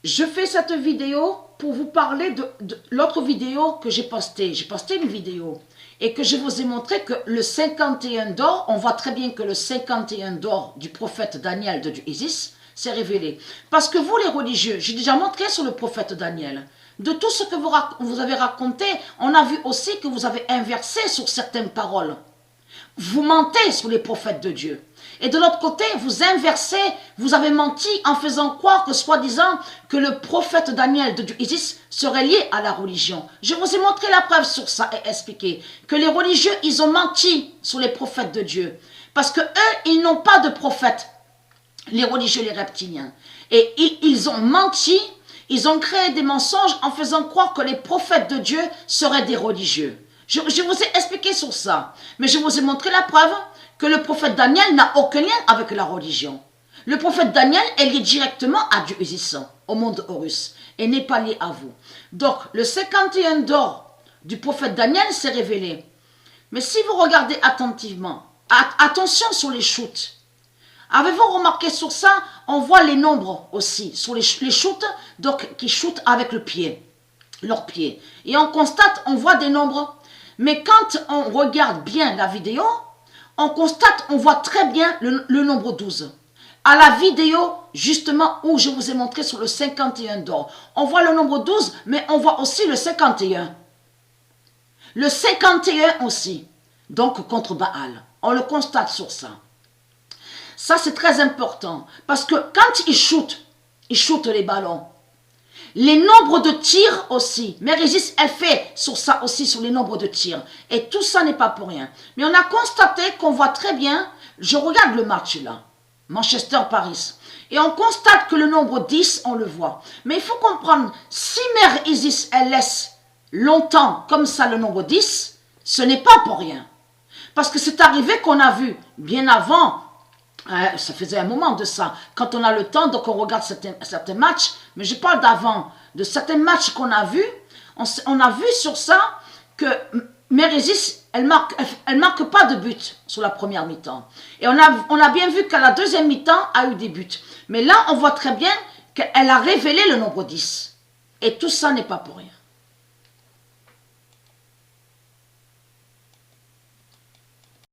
Je fais cette vidéo pour vous parler de l'autre vidéo que j'ai postée. J'ai posté une vidéo et que je vous ai montré que le 51 d'or, on voit très bien que le 51 d'or du prophète Daniel de Isis s'est révélé. Parce que vous les religieux, j'ai déjà montré sur le prophète Daniel, de tout ce que vous avez raconté, on a vu aussi que vous avez inversé sur certaines paroles. Vous mentez sur les prophètes de Dieu. Et de l'autre côté, vous inversez, vous avez menti en faisant croire que soi-disant que le prophète Daniel de Isis serait lié à la religion. Je vous ai montré la preuve sur ça et expliqué que les religieux, ils ont menti sur les prophètes de Dieu. Parce que eux, ils n'ont pas de prophètes, les religieux, les reptiliens. Et ils ont menti, ils ont créé des mensonges en faisant croire que les prophètes de Dieu seraient des religieux. Je vous ai expliqué sur ça, mais je vous ai montré la preuve que le prophète Daniel n'a aucun lien avec la religion. Le prophète Daniel est lié directement à Dieu Isis, au monde Horus, et n'est pas lié à vous. Donc, le 51 d'or du prophète Daniel s'est révélé. Mais si vous regardez attentivement, attention sur les shoots. Avez-vous remarqué sur ça, on voit les nombres aussi, sur les shoots, donc qui shootent avec le pied, leur pied. Et on constate, on voit des nombres. Mais quand on regarde bien la vidéo, on constate, on voit très bien le nombre 12. À la vidéo, justement, où je vous ai montré sur le 51 d'or, on voit le nombre 12, mais on voit aussi le 51. Le 51 aussi, donc contre Baal. On le constate sur ça. Ça, c'est très important, parce que quand ils shootent les ballons. Les nombres de tirs aussi. Mère Isis, elle fait sur ça aussi, sur les nombres de tirs. Et tout ça n'est pas pour rien. Mais on a constaté qu'on voit très bien, je regarde le match là, Manchester-Paris. Et on constate que le nombre 10, on le voit. Mais il faut comprendre, si Mère Isis, elle laisse longtemps comme ça le nombre 10, ce n'est pas pour rien. Parce que c'est arrivé qu'on a vu bien avant, ça faisait un moment de ça. Quand on a le temps, donc on regarde certains matchs. Mais je parle d'avant, de certains matchs qu'on a vus. On a vu sur ça que Mère Isis, elle marque pas de but sur la première mi-temps. Et on a bien vu qu'à la deuxième mi-temps, a eu des buts. Mais là, on voit très bien qu'elle a révélé le nombre 10. Et tout ça n'est pas pour rien.